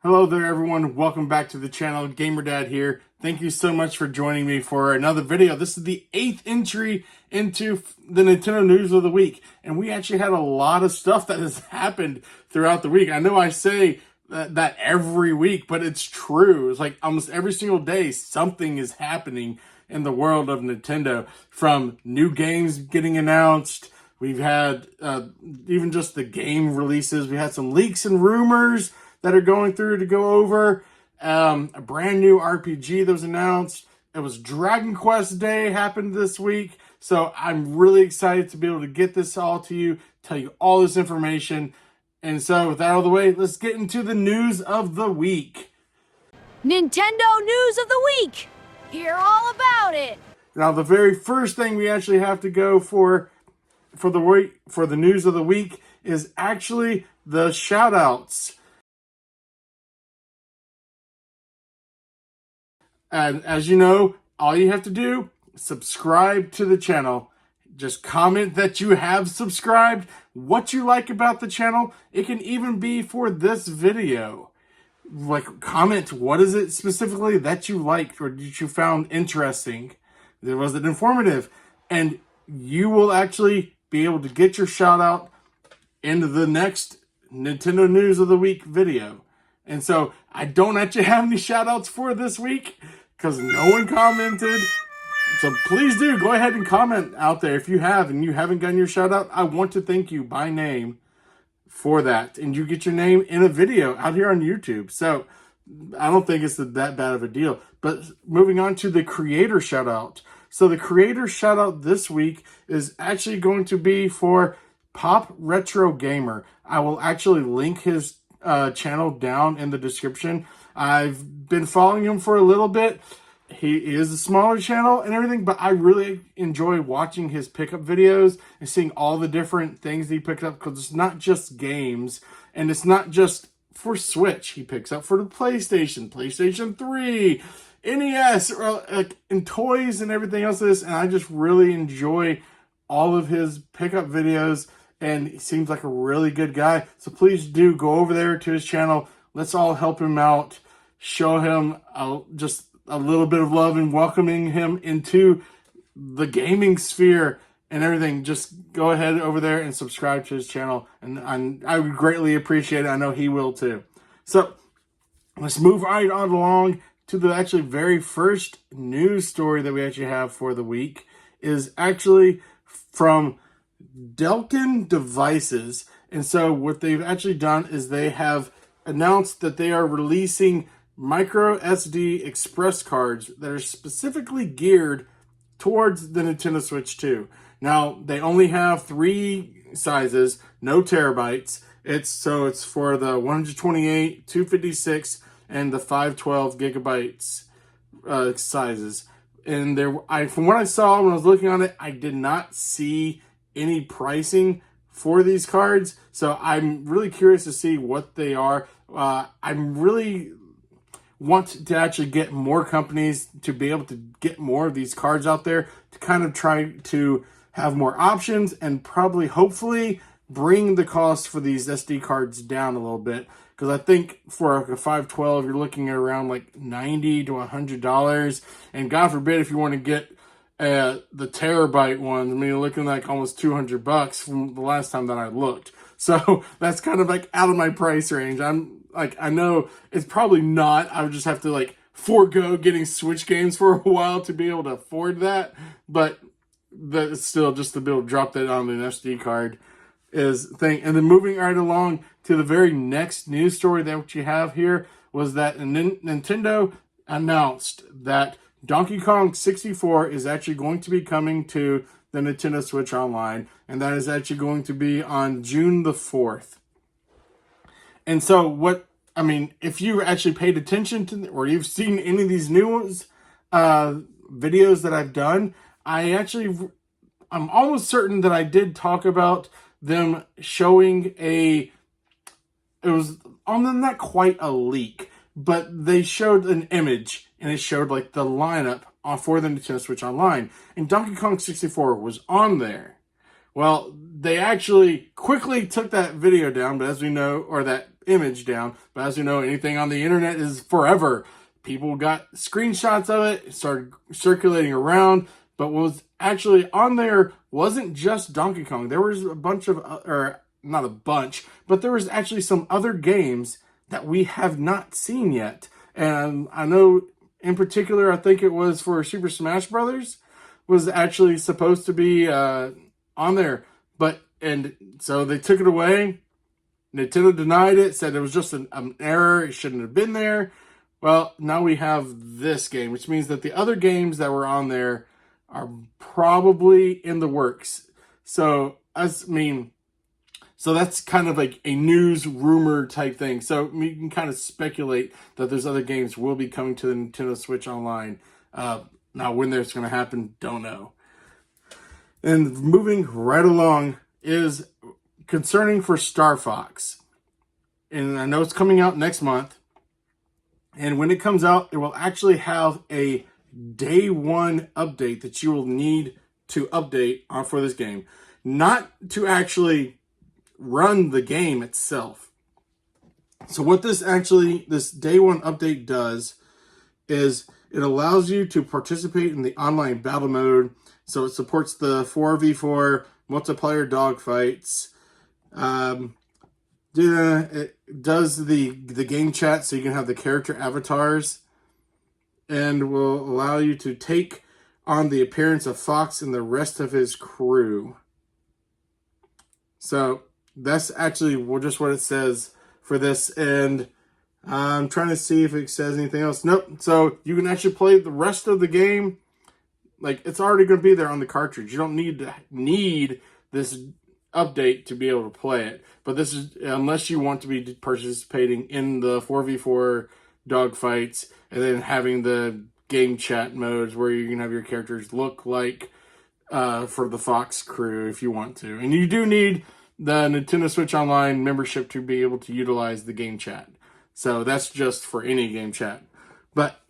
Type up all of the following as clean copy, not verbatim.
Hello there everyone, welcome back to the channel. GamerDad here. Thank you so much for joining me for another video. This is the 8th entry into the Nintendo News of the Week, and we actually had a lot of stuff that has happened throughout the week. I know I say that every week, but it's true. It's like almost every single day something is happening in the world of Nintendo, from new games getting announced. We've had even just the game releases. We had some leaks and rumors that are going through to go over. A brand new RPG that was announced. It was Dragon Quest Day happened this week. So I'm really excited to be able to get this all to you, tell you all this information. And so with that out of the way, let's get into the news of the week. Nintendo News of the Week! Hear all about it! Now the very first thing we actually have to go for the news of the week is actually the shoutouts. And as you know, all you have to do, subscribe to the channel. Just comment that you have subscribed, what you like about the channel. It can even be for this video. Like, comment, what is it specifically that you liked or that you found interesting? Was it informative? And you will actually be able to get your shout out into the next Nintendo News of the Week video. And so I don't actually have any shout outs for this week because no one commented. So please do go ahead and comment out there if you have and you haven't gotten your shout out. I want to thank you by name for that. And you get your name in a video out here on YouTube. So I don't think it's that bad of a deal. But moving on to the creator shout out. So the creator shout out this week is actually going to be for PopRetroGamer. I will actually link his channel down in the description. I've been following him for a little bit. He is a smaller channel and everything, but I really enjoy watching his pickup videos and seeing all the different things he picks up, because it's not just games and it's not just for Switch. He picks up for the PlayStation, PlayStation 3, NES, and toys and everything else. And I just really enjoy all of his pickup videos, and he seems like a really good guy. So please do go over there to his channel. Let's all help him out. Show him just a little bit of love and welcoming him into the gaming sphere and everything. Just go ahead over there and subscribe to his channel. And I would greatly appreciate it. I know he will too. So let's move right on along to the actually very first news story that we actually have for the week. Is actually from Delkin Devices. And so what they've actually done is they have announced that they are releasing microSD express cards that are specifically geared towards the Nintendo Switch 2. Now, they only have 3 sizes, no terabytes. It's for the 128, 256, and the 512 gigabytes sizes. And from what I saw when I was looking on it, I did not see any pricing for these cards. So I'm really curious to see what they are. I'm really want to actually get more companies to be able to get more of these cards out there to kind of try to have more options and probably hopefully bring the cost for these SD cards down a little bit. Because I think for a 512, you're looking at around like $90 to $100. And God forbid if you want to get the terabyte ones, I mean, you're looking like almost $200 from the last time that I looked. So that's kind of like out of my price range. I know it's probably not. I would just have to like forego getting Switch games for a while to be able to afford that. But that's still just to be able to drop that on an SD card is thing. And then moving right along to the very next news story that you have here was that Nintendo announced that Donkey Kong 64 is actually going to be coming to the Nintendo Switch Online, and that is actually going to be on June the 4th. And so if you actually paid attention to, or you've seen any of these news videos that I've done, I'm almost certain that I did talk about them showing it was not quite a leak, but they showed an image and it showed like the lineup for the Nintendo Switch Online, and Donkey Kong 64 was on there. Well, they actually quickly took that video down, but as we know, or that image down. But as you know, anything on the internet is forever. People got screenshots of it, started circulating around. But what was actually on there wasn't just Donkey Kong. There was a bunch of, or not a bunch, but there was actually some other games that we have not seen yet. And I know in particular, I think it was for Super Smash Brothers, was actually supposed to be on there. And so they took it away. Nintendo denied it, said it was just an error. It shouldn't have been there. Well, now we have this game, which means that the other games that were on there are probably in the works. So that's kind of like a news rumor type thing. So we can kind of speculate that those other games will be coming to the Nintendo Switch Online. Now, when that's going to happen, don't know. And moving right along is concerning for Star Fox. And I know it's coming out next month. And when it comes out, it will actually have a day one update that you will need to update on for this game. Not to actually run the game itself. So what this day one update does is it allows you to participate in the online battle mode. So it supports the 4v4 multiplayer dogfights. It does the game chat so you can have the character avatars, and will allow you to take on the appearance of Fox and the rest of his crew. So that's actually just what it says for this, and I'm trying to see if it says anything else. Nope. So you can actually play the rest of the game. Like, it's already going to be there on the cartridge. You don't need this update to be able to play it. But this is, unless you want to be participating in the 4v4 dogfights, and then having the game chat modes where you can have your characters look like for the Fox crew if you want to. And you do need the Nintendo Switch Online membership to be able to utilize the game chat. So that's just for any game chat. But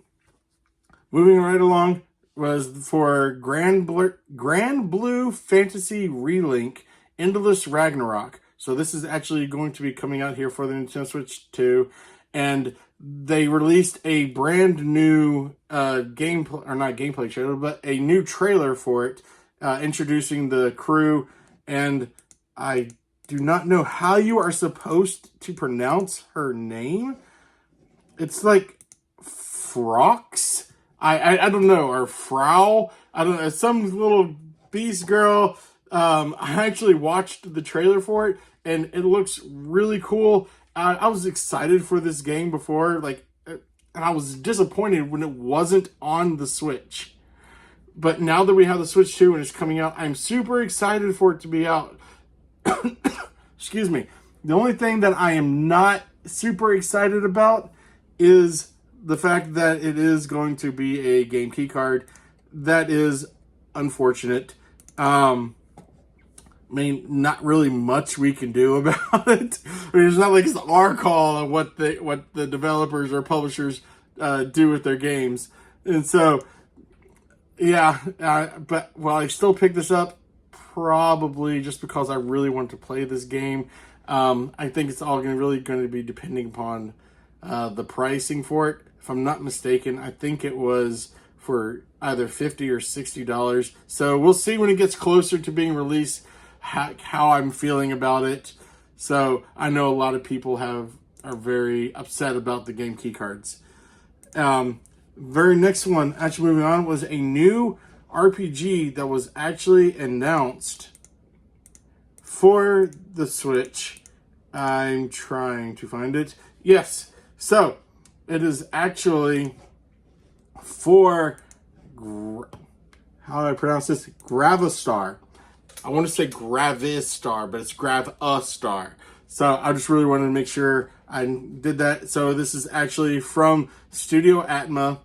moving right along was for Granblue Fantasy Relink Endless Ragnarok. So this is actually going to be coming out here for the Nintendo Switch 2. And they released a brand new not gameplay trailer, but a new trailer for it, introducing the crew. And I do not know how you are supposed to pronounce her name. It's like Frox. I don't know, or Frau. I don't know. Some little beast girl. I actually watched the trailer for it, and it looks really cool. I was excited for this game before, and I was disappointed when it wasn't on the Switch. But now that we have the Switch 2 and it's coming out, I'm super excited for it to be out. Excuse me. The only thing that I am not super excited about is the fact that it is going to be a game key card. That is unfortunate. Not really much we can do about it. It's not like it's our call on what the developers or publishers do with their games. And so, yeah, but I still pick this up, probably just because I really want to play this game. I think it's all going to be depending upon the pricing for it. If I'm not mistaken, I think it was for either $50 or $60. So we'll see when it gets closer to being released how I'm feeling about it. So I know a lot of people are very upset about the game key cards. Very next one, actually moving on, was a new RPG that was actually announced for the Switch. I'm trying to find it. Yes, so it is actually for, how do I pronounce this? Gravastar. I want to say Gravastar, but it's Gravastar. So I just really wanted to make sure I did that. So this is actually from Studio Atma.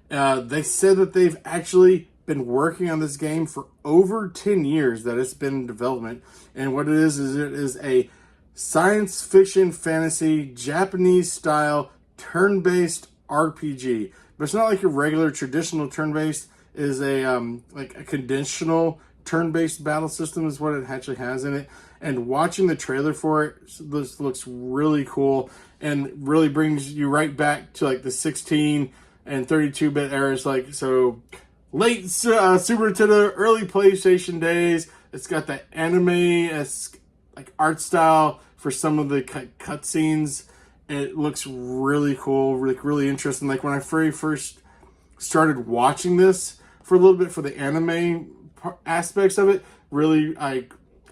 They said that they've actually been working on this game for over 10 years that it's been in development. And what it is it is a science fiction fantasy Japanese style turn-based RPG. But it's not like your regular traditional turn-based. It is a like a conditional turn-based battle system is what it actually has in it. And watching the trailer for it, this looks really cool and really brings you right back to like the 16 and 32-bit eras. Like, so late Super Nintendo, early PlayStation days. It's got that anime-esque like art style for some of the cutscenes. It looks really cool, really interesting. Like when I very first started watching this for a little bit for the anime aspects of it, really I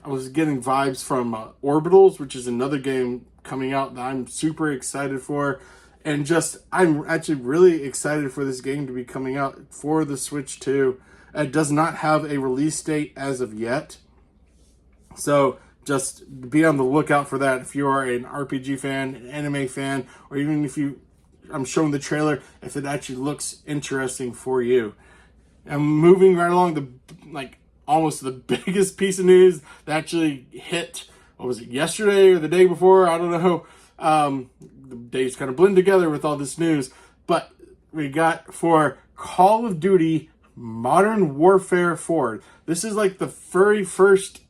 was getting vibes from Orbitals, which is another game coming out that I'm super excited for. And just, I'm actually really excited for this game to be coming out for the Switch 2. It does not have a release date as of yet. So just be on the lookout for that if you are an RPG fan, an anime fan, or even if I'm showing the trailer, if it actually looks interesting for you. And moving right along, almost the biggest piece of news that actually hit, what was it, yesterday or the day before? I don't know. The days kind of blend together with all this news. But we got for Call of Duty Modern Warfare 4. This is like the very first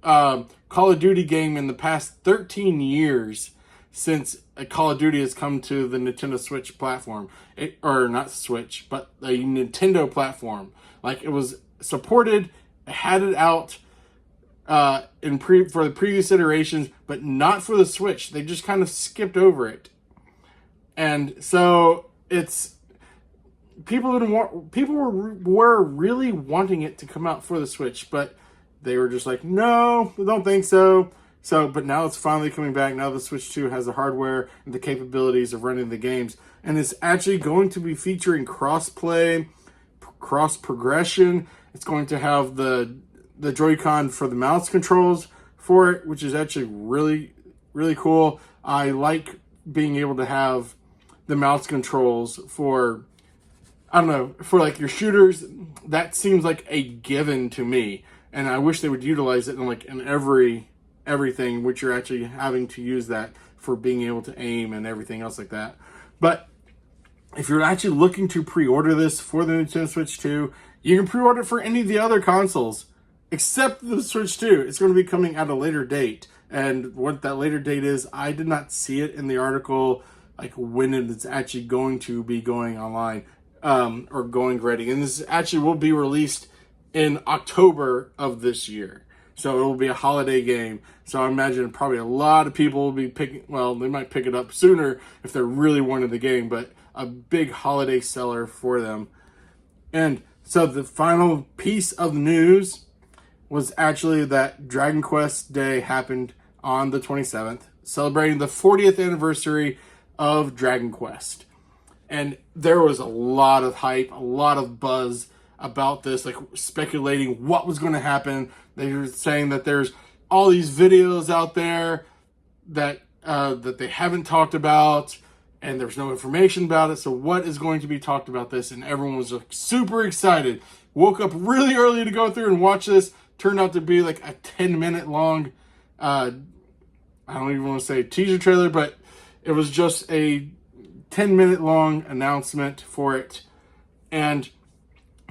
Call of Duty game in the past 13 years since a Call of Duty has come to the Nintendo Switch platform. Or not Switch, but a Nintendo platform. Like, it was supported, had it out for the previous iterations, but not for the Switch. They just kind of skipped over it. And so it's people were really wanting it to come out for the Switch, but they were just like, no, I don't think so. But now it's finally coming back. Now the Switch 2 has the hardware and the capabilities of running the games. And it's actually going to be featuring cross-play, cross-progression. It's going to have the Joy-Con for the mouse controls for it, which is actually really, really cool. I like being able to have the mouse controls for, I don't know, for like your shooters. That seems like a given to me. And I wish they would utilize it in everything, which you're actually having to use that for being able to aim and everything else like that. But if you're actually looking to pre-order this for the Nintendo Switch 2, you can pre-order it for any of the other consoles except the Switch 2. It's going to be coming at a later date. And what that later date is, I did not see it in the article, like when it's actually going to be going online or going ready. And this actually will be released in October of this year. So it will be a holiday game. So I imagine probably a lot of people will be they might pick it up sooner if they're really wanting the game, but a big holiday seller for them. And so the final piece of news was actually that Dragon Quest Day happened on the 27th, celebrating the 40th anniversary of Dragon Quest. And there was a lot of hype, a lot of buzz about this, like speculating what was going to happen. They were saying that there's all these videos out there that they haven't talked about, and there's no information about it. So what is going to be talked about this? And everyone was like super excited. Woke up really early to go through and watch this. Turned out to be like a 10-minute long, I don't even want to say teaser trailer, but it was just a 10-minute long announcement for it. And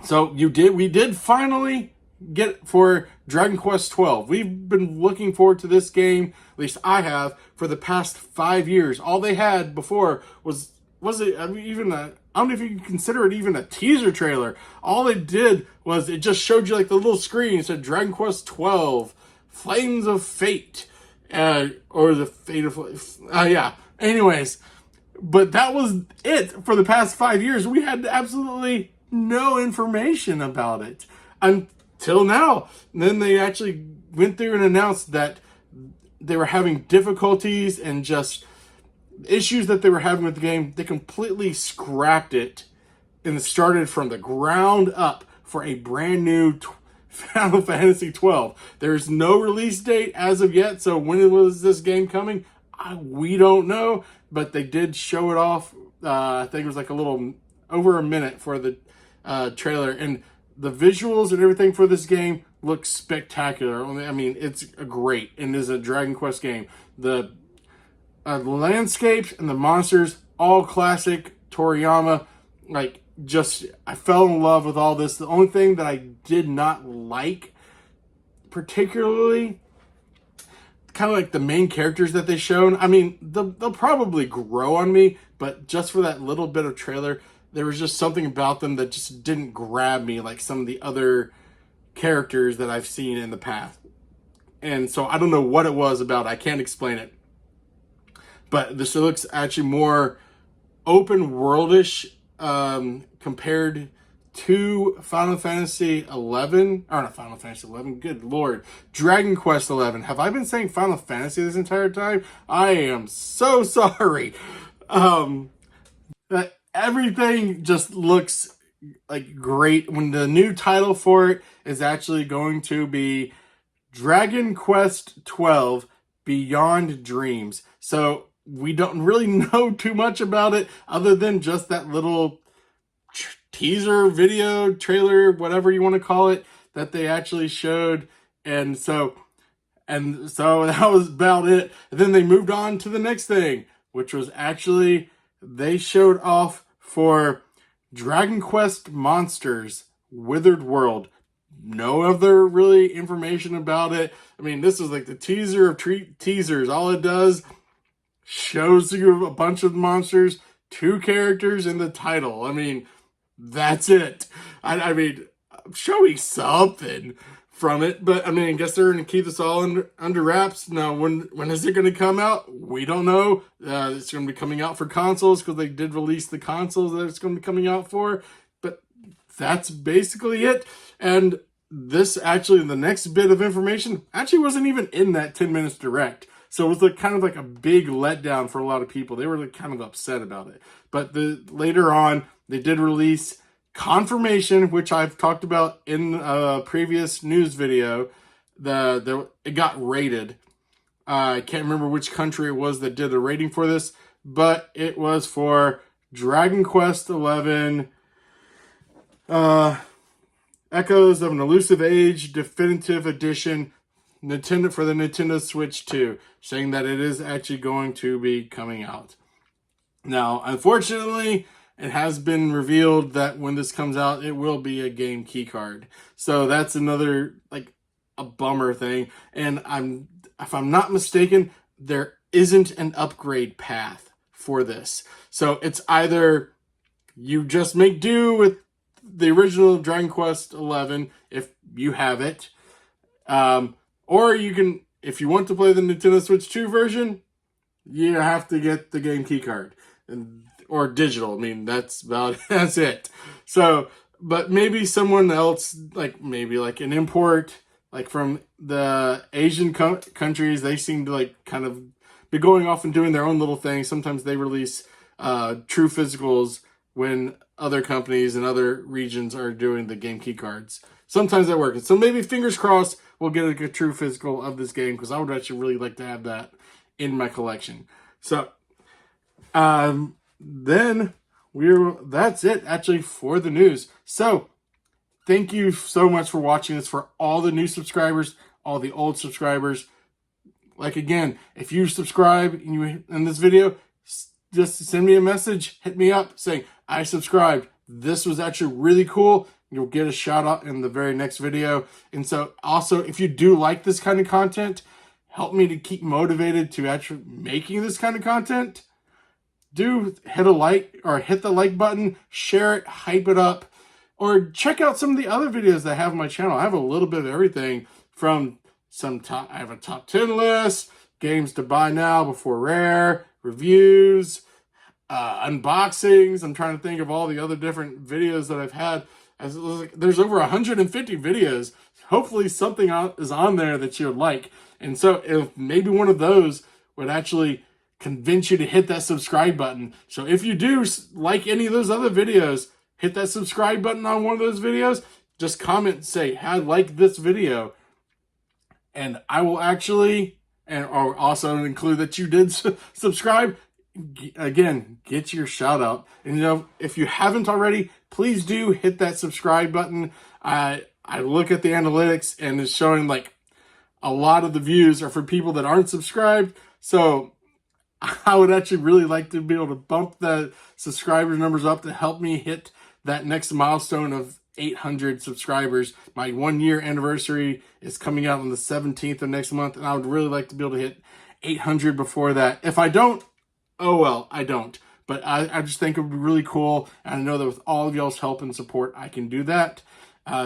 so we did finally get for Dragon Quest 12. We've been looking forward to this game, at least I have, for the past 5 years. All they had before was it, I don't know if you can consider it even a teaser trailer. All it did was it just showed you like the little screen. It said Dragon Quest 12, Flames of Fate, or the Fate of, yeah. Anyways, but that was it for the past 5 years. We had absolutely no information about it until now. And then they actually went through and announced that they were having difficulties and just issues that they were having with the game. They completely scrapped it and started from the ground up for a brand new Final Fantasy 12. There's no release date as of yet, so when was this game coming? We don't know, but they did show it off. I think it was like a little over a minute for the trailer, and the visuals and everything for this game look spectacular. I mean, it's great, and it is a Dragon Quest game. The landscapes and the monsters, all classic Toriyama. Like, just, I fell in love with all this. The only thing that I did not like particularly kind of like the main characters that they showed. I mean, they'll probably grow on me, but just for that little bit of trailer, there was just something about them that just didn't grab me like some of the other characters that I've seen in the past. And so I don't know what it was about. I can't explain it. But this looks actually more open worldish compared to Final Fantasy 11, or not Final Fantasy 11, good lord, Dragon Quest 11. Have I been saying Final Fantasy this entire time? I am so sorry. Everything just looks like great when the new title for it is actually going to be Dragon Quest 12 Beyond Dreams. So we don't really know too much about it other than just that little teaser video, trailer, whatever you want to call it, that they actually showed. And so that was about it. And then they moved on to the next thing, which was actually they showed off for Dragon Quest Monsters Withered World. No other really information about it. I mean, this is like the teaser of teasers. All it does, shows you a bunch of monsters, 2 characters in the title. I mean, that's it. I mean, showing something from it, but I mean, I guess they're going to keep this all under wraps. Now, when is it going to come out? We don't know. It's going to be coming out for consoles because they did release the consoles that it's going to be coming out for, but that's basically it. And this actually, the next bit of information actually wasn't even in that 10 minutes direct. So it was like kind of like a big letdown for a lot of people. They were like kind of upset about it. But later on, they did release confirmation, which I've talked about in a previous news video. It got rated. I can't remember which country it was that did the rating for this, but it was for Dragon Quest 11 Echoes of an Elusive Age Definitive Edition Nintendo for the Nintendo Switch 2, saying that it is actually going to be coming out. Now, unfortunately, it has been revealed that when this comes out, it will be a game keycard. So that's another, like, a bummer thing. And if I'm not mistaken, there isn't an upgrade path for this. So it's either you just make do with the original Dragon Quest 11 if you have it, or you can, if you want to play the Nintendo Switch 2 version, you have to get the game keycard or digital. I mean, that's it. So, but maybe someone else, like maybe like an import, like from the Asian countries, they seem to like kind of be going off and doing their own little thing. Sometimes they release true physicals when other companies and other regions are doing the game keycards. Sometimes that works. So maybe fingers crossed we'll get a true physical of this game, because I would actually really like to have that in my collection. So then that's it actually for the news. So thank you so much for watching this, for all the new subscribers, all the old subscribers. Like, again, if you subscribe in this video, just send me a message, hit me up saying, I subscribed. This was actually really cool. You'll get a shout out in the very next video. And so also, if you do like this kind of content, help me to keep motivated to actually making this kind of content. Do hit a like, or hit the like button, share it, hype it up, or check out some of the other videos that I have on my channel. I have a little bit of everything from I have a top 10 list, games to buy now before rare, reviews, unboxings. I'm trying to think of all the other different videos that I've had. There's over 150 videos. Hopefully something is on there that you would like. And so if maybe one of those would actually convince you to hit that subscribe button. So if you do like any of those other videos, hit that subscribe button on one of those videos. Just comment and say, hey, I like this video. And I will actually, or also include that you did subscribe. Again, get your shout out. And if you haven't already, please do hit that subscribe button. I look at the analytics and it's showing like a lot of the views are for people that aren't subscribed. So I would actually really like to be able to bump the subscriber numbers up to help me hit that next milestone of 800 subscribers. My 1-year anniversary is coming out on the 17th of next month, and I would really like to be able to hit 800 before that. If I don't, oh well, I don't. But I just think it would be really cool, and I know that with all of y'all's help and support, I can do that.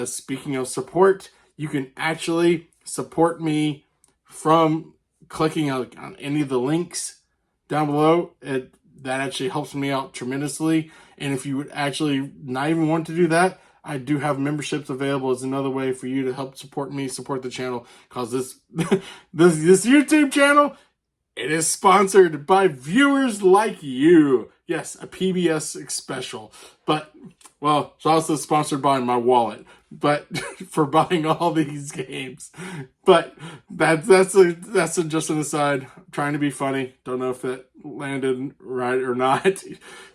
Speaking of support, you can actually support me from clicking on any of the links down below. That actually helps me out tremendously. And if you would actually not even want to do that, I do have memberships available as another way for you to help support me, support the channel. Because this this YouTube channel, it is sponsored by viewers like you. Yes, a PBS special. But, well, it's also sponsored by my wallet. But for buying all these games. But that's just an aside. I'm trying to be funny. Don't know if that landed right or not.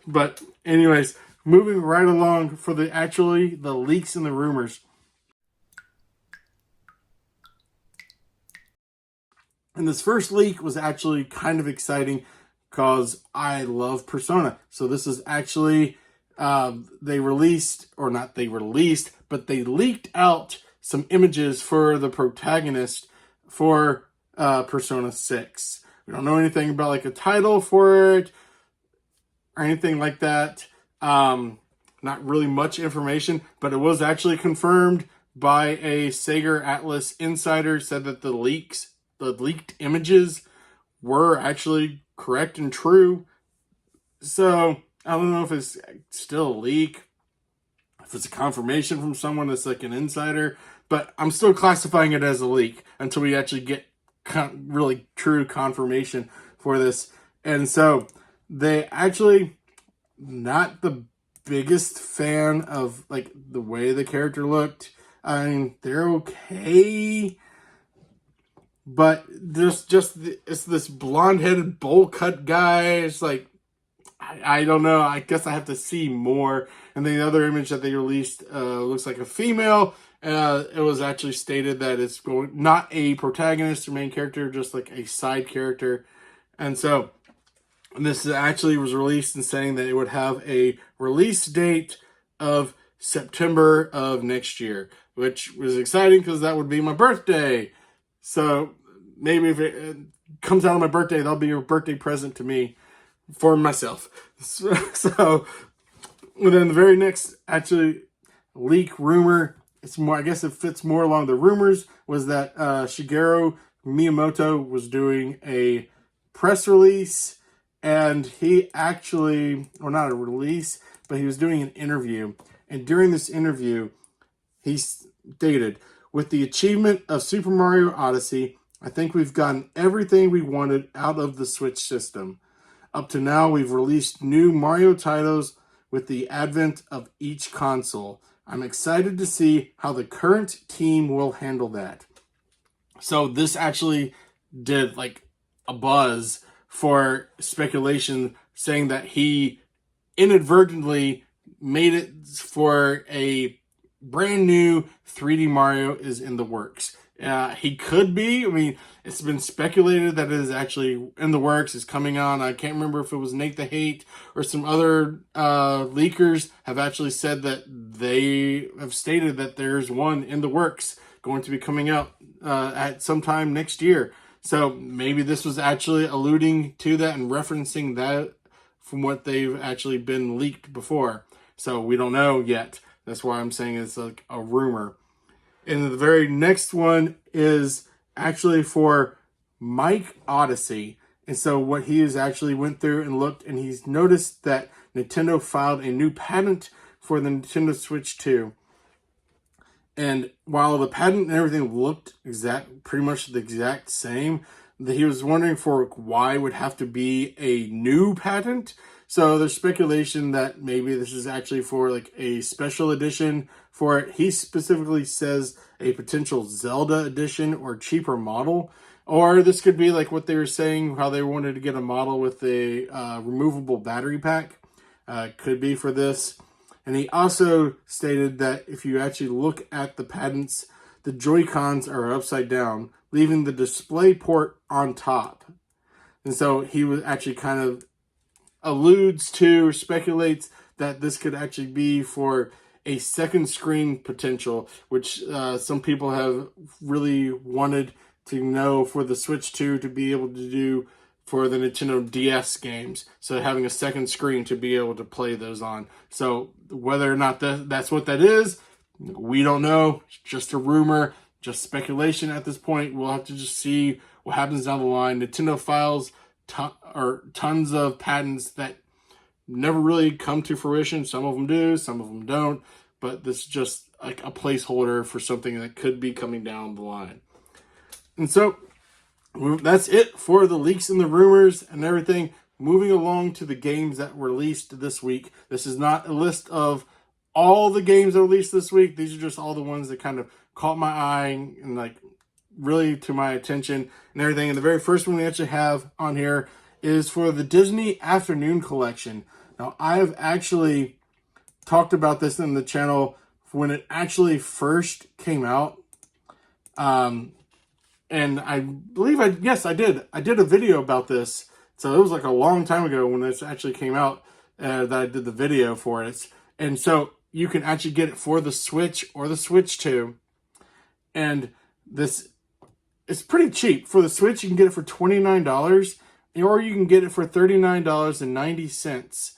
But anyways, moving right along for the leaks and the rumors. And this first leak was actually kind of exciting because I love Persona. So this is actually, they leaked out some images for the protagonist for Persona 6. We don't know anything about like a title for it or anything like that. Not really much information, but it was actually confirmed by a Sega Atlas insider, said that the leaked images were actually correct and true. So I don't know if it's still a leak, if it's a confirmation from someone that's like an insider, but I'm still classifying it as a leak until we actually get really true confirmation for this. And so they actually, not the biggest fan of like the way the character looked. I mean, they're okay, but it's this blonde-headed bowl-cut guy. It's like, I don't know. I guess I have to see more. And the other image that they released looks like a female. It was actually stated that it's not a protagonist or main character, just like a side character. And so this actually was released and saying that it would have a release date of September of next year, which was exciting because that would be my birthday. So maybe if it comes out on my birthday, that'll be a birthday present to me for myself. So then the very next actually leak rumor, it's more, I guess it fits more along the rumors, was that Shigeru Miyamoto was doing a press release, and he actually, or not a release, but he was doing an interview. And during this interview, he stated, "With the achievement of Super Mario Odyssey, I think we've gotten everything we wanted out of the Switch system. Up to now, we've released new Mario titles with the advent of each console. I'm excited to see how the current team will handle that." So this actually did like a buzz for speculation, saying that he inadvertently made it for a brand new 3D Mario is in the works. He could be. I mean, it's been speculated that it is actually in the works. It's coming on. I can't remember if it was Nate the Hate or some other leakers have actually said that they have stated that there's one in the works going to be coming out at some time next year. So maybe this was actually alluding to that and referencing that from what they've actually been leaked before. So we don't know yet. That's why I'm saying it's like a rumor. And the very next one is actually for Mike Odyssey. And so what he has actually went through and looked, and he's noticed that Nintendo filed a new patent for the Nintendo Switch 2. And while the patent and everything looked pretty much the exact same, he was wondering for why it would have to be a new patent. So there's speculation that maybe this is actually for like a special edition for it. He specifically says a potential Zelda edition or cheaper model. Or this could be like what they were saying, how they wanted to get a model with a removable battery pack. Could be for this. And he also stated that if you actually look at the patents, the Joy-Cons are upside down, leaving the display port on top. And so he was actually kind of alludes to or speculates that this could actually be for a second screen potential, which some people have really wanted to know for the Switch 2 to be able to do for the Nintendo DS games. So having a second screen to be able to play those on. So whether or not that's what that is, we don't know. It's just a rumor, just speculation at this point. We'll have to just see what happens down the line. Nintendo files tons of patents that never really come to fruition. Some of them do, some of them don't. But this is just like a placeholder for something that could be coming down the line. And so that's it for the leaks and the rumors and everything. Moving along to the games that were released this week. This is not a list of all the games that were released this week. These are just all the ones that kind of caught my eye and like really to my attention and everything. And the very first one we actually have on here is for the Disney Afternoon Collection. Now, I have actually talked about this in the channel when it actually first came out. And I believe I did. I did a video about this. So it was like a long time ago when this actually came out that I did the video for it. And so you can actually get it for the Switch or the Switch 2. And this is pretty cheap. For the Switch, you can get it for $29. Or you can get it for $39.90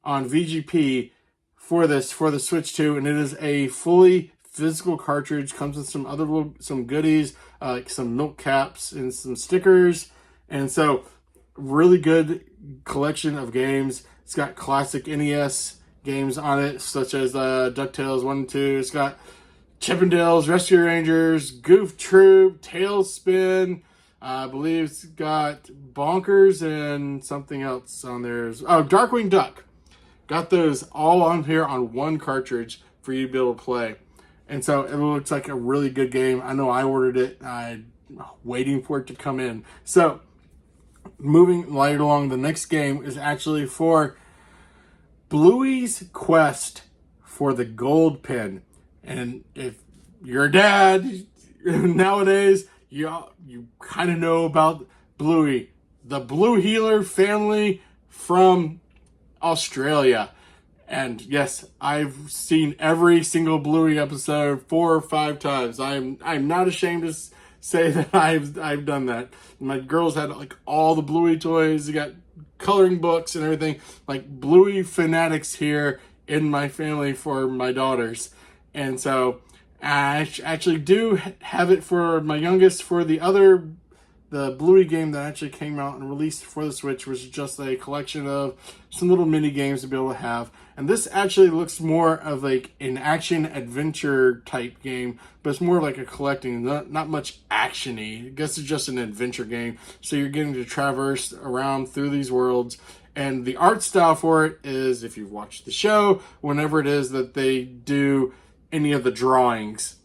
on VGP for the Switch 2. And it is a fully physical cartridge. Comes with some goodies, like some milk caps and some stickers. And so really good collection of games. It's got classic NES games on it, such as DuckTales 1 and 2. It's got Chippendales, Rescue Rangers, Goof Troop, Tailspin. I believe it's got Bonkers and something else on there. Oh, Darkwing Duck. Got those all on here on one cartridge for you to be able to play. And so it looks like a really good game. I know I ordered it. I'm waiting for it to come in. So moving right along, the next game is actually for Bluey's Quest for the Gold Pin. And if you're a dad nowadays, you kind of know about Bluey, the blue healer family from Australia. And yes, I've seen every single Bluey episode 4 or 5 times. I'm not ashamed to say that I've done that. My girls had like all the Bluey toys. They got coloring books and everything. Like Bluey fanatics here in my family for my daughters. And so I actually do have it for my youngest for the Bluey game that actually came out and released for the Switch, was just a collection of some little mini games to be able to have. And this actually looks more of like an action adventure type game, but it's more like a collecting, not much action-y. I guess it's just an adventure game. So you're getting to traverse around through these worlds. And the art style for it is, if you've watched the show, whenever it is that they do any of the drawings,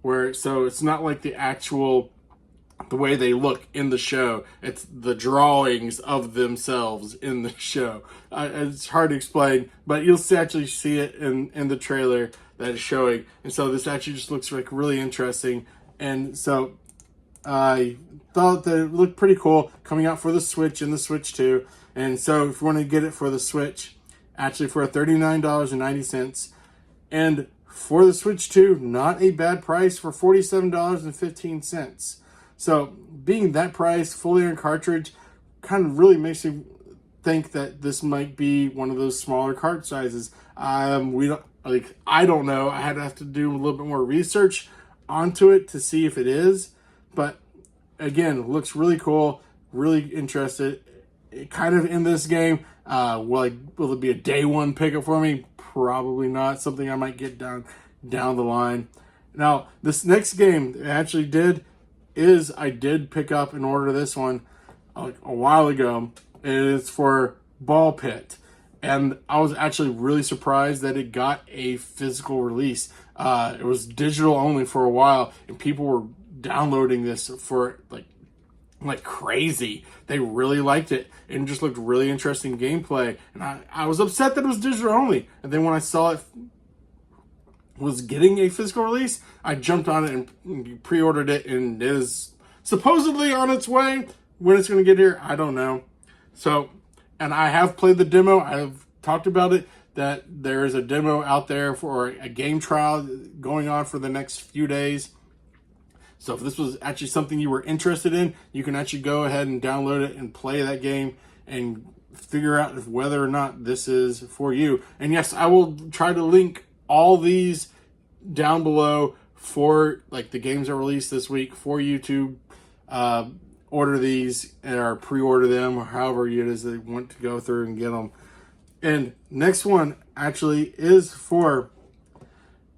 so it's not like the way they look in the show. It's the drawings of themselves in the show. It's hard to explain, but you'll actually see it in the trailer that is showing. And so this actually just looks like really interesting. And so I thought that it looked pretty cool, coming out for the Switch and the Switch 2. And so if you want to get it for the Switch, actually for $39.90. And for the Switch 2, not a bad price for $47.15. So being that price, fully on cartridge, kind of really makes you think that this might be one of those smaller cart sizes. I don't know. I have to do a little bit more research onto it to see if it is. But again, looks really cool. Really interested. Kind of in this game. Will it be a day one pickup for me? Probably not. Something I might get down the line. Now, this next game I did pick up and order this one a while ago. It's for Ball Pit. And I was actually really surprised that it got a physical release. It was digital only for a while, and people were downloading this for like crazy. They really liked it and just looked really interesting gameplay. And I was upset that it was digital only. And then when I saw it was getting a physical release, I jumped on it and pre-ordered it, and it is supposedly on its way. When it's going to get here, I don't know. So, and I have played the demo. I've talked about it, that there is a demo out there for a game trial going on for the next few days. So if this was actually something you were interested in, you can actually go ahead and download it and play that game and figure out if whether or not this is for you. And yes, I will try to link all these down below for like the games that are released this week for you to order these or pre-order them, or however it is they want to go through and get them. And next one actually is for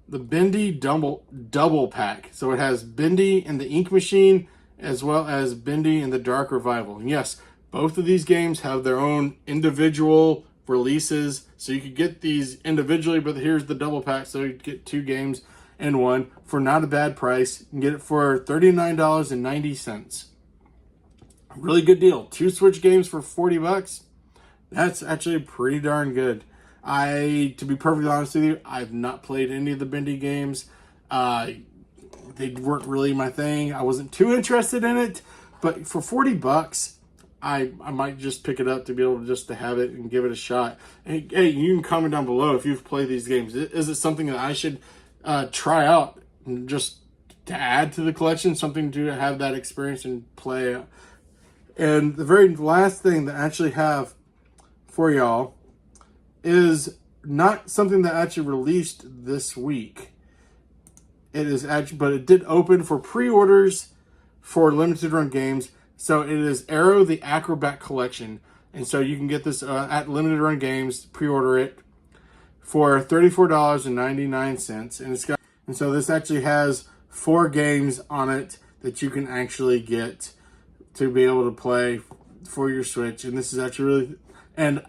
the Bendy double pack. So it has Bendy and the Ink Machine, as well as Bendy and the Dark Revival. And yes, both of these games have their own individual releases, so you could get these individually, but here's the double pack, so you get 2 games in one for not a bad price. You can get it for $39.90. Really good deal. 2 Switch games for $40. That's actually pretty darn good. To be perfectly honest with you, I've not played any of the Bendy games. They weren't really my thing. I wasn't too interested in it, but for $40, I might just pick it up to be able to just to have it and give it a shot. Hey, you can comment down below if you've played these games. Is it something that I should try out and just to add to the collection, something to have that experience and play? And the very last thing that I actually have for y'all is not something that actually released this week. It is actually, but it did open for pre-orders for limited run games. So it is Aero the Acrobat collection, and so you can get this at limited run games. Pre-order it for $34.99, and so this actually has 4 games on it that you can actually get to be able to play for your Switch. And this is actually really, and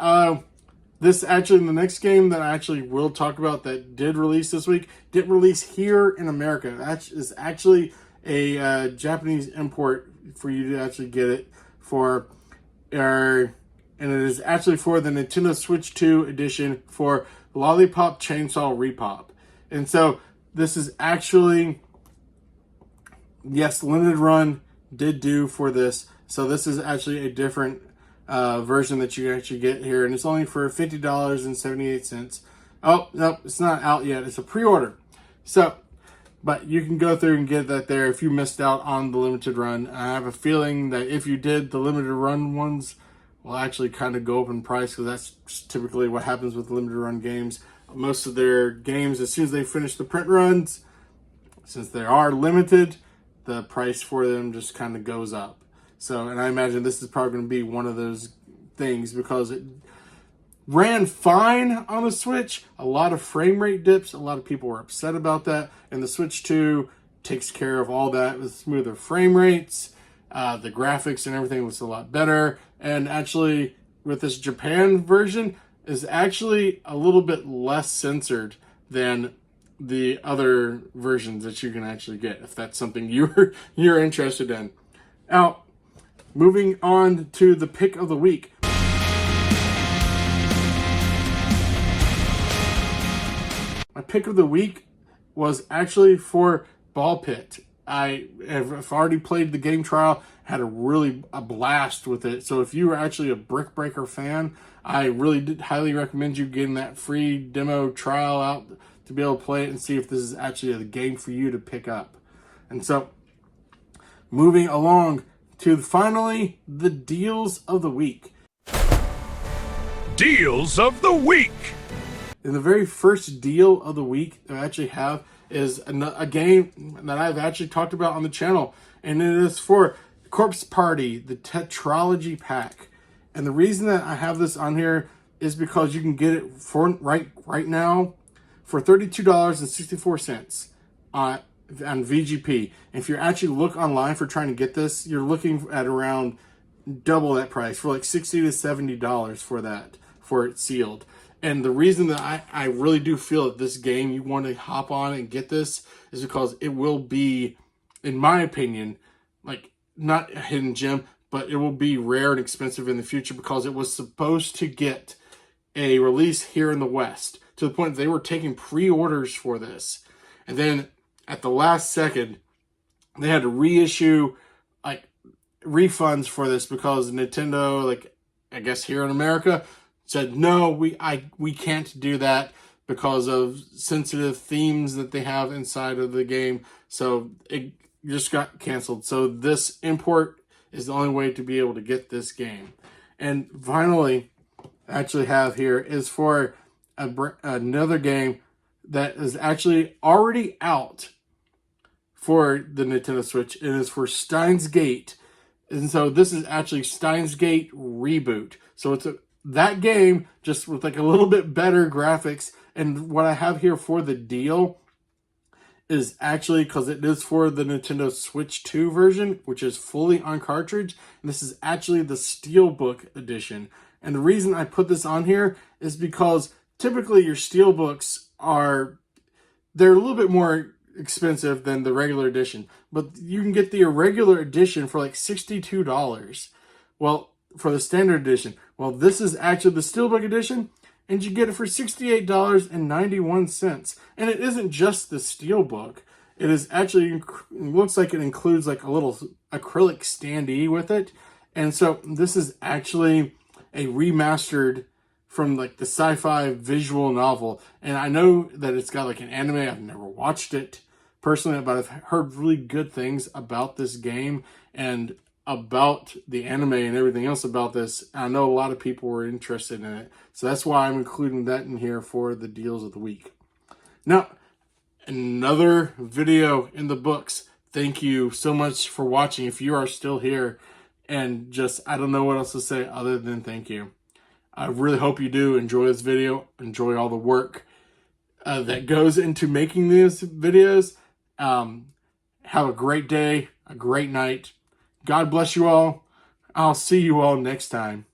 this actually, the next game that I actually will talk about that did release this week, didn't release here in America. That is actually a Japanese import for you to actually get it for, and it is actually for the Nintendo Switch 2 edition for Lollipop Chainsaw RePop. And so this is actually, yes, limited run did do for this. So this is actually a different version that you actually get here, and it's only for $50.78. Oh, no, it's not out yet. It's a pre-order. So, but you can go through and get that there if you missed out on the limited run. I have a feeling that if you did, the limited run ones will actually kind of go up in price, because that's typically what happens with limited run games. Most of their games, as soon as they finish the print runs, since they are limited, the price for them just kind of goes up. So, and I imagine this is probably going to be one of those things, because it ran fine on the Switch. A lot of frame rate dips. A lot of people were upset about that. And the Switch 2 takes care of all that with smoother frame rates. The graphics and everything was a lot better. And actually, with this Japan version, is actually a little bit less censored than the other versions that you can actually get, if that's something you're interested in. Now, moving on to the pick of the week. My pick of the week was actually for Ball Pit. I have already played the game trial, had a blast with it. So if you are actually a Brick Breaker fan, I really did highly recommend you getting that free demo trial out to be able to play it and see if this is actually a game for you to pick up. And so, moving along to finally the deals of the week. Deals of the week. And the very first deal of the week that I actually have is a game that I've actually talked about on the channel, and it is for Corpse Party, the Tetralogy Pack. And the reason that I have this on here is because you can get it for right now for $32.64 on VGP. And if you actually look online for trying to get this, you're looking at around double that price, for like $60 to $70 for that, for it sealed. And the reason that I really do feel that this game, you want to hop on and get this, is because it will be, in my opinion, like, not a hidden gem, but it will be rare and expensive in the future, because it was supposed to get a release here in the West, to the point that they were taking pre-orders for this. And then at the last second, they had to reissue like refunds for this, because Nintendo, like, I guess here in America, said, no, we can't do that because of sensitive themes that they have inside of the game. So it just got canceled. So this import is the only way to be able to get this game. And finally, I actually have here is for another game that is actually already out for the Nintendo Switch. It is for Steins Gate. And so this is actually Steins Gate Reboot. So it's that game just with like a little bit better graphics. And what I have here for the deal is actually, because it is for the Nintendo Switch 2 version, which is fully on cartridge. And this is actually the Steelbook edition. And the reason I put this on here is because typically your Steelbooks they're a little bit more expensive than the regular edition. But you can get the irregular edition for like $62. Well, for the standard edition. Well, this is actually the Steelbook edition, and you get it for $68.91. And it isn't just the Steelbook. It is actually, it looks like it includes like a little acrylic standee with it. And so this is actually a remastered from like the sci-fi visual novel. And I know that it's got like an anime. I've never watched it personally, but I've heard really good things about this game and about the anime and everything else about this. I know a lot of people were interested in it. So that's why I'm including that in here for the deals of the week. Now, another video in the books. Thank you so much for watching. If you are still here, and just, I don't know what else to say other than thank you. I really hope you do enjoy this video, enjoy all the work that goes into making these videos. Have a great day, a great night. God bless you all. I'll see you all next time.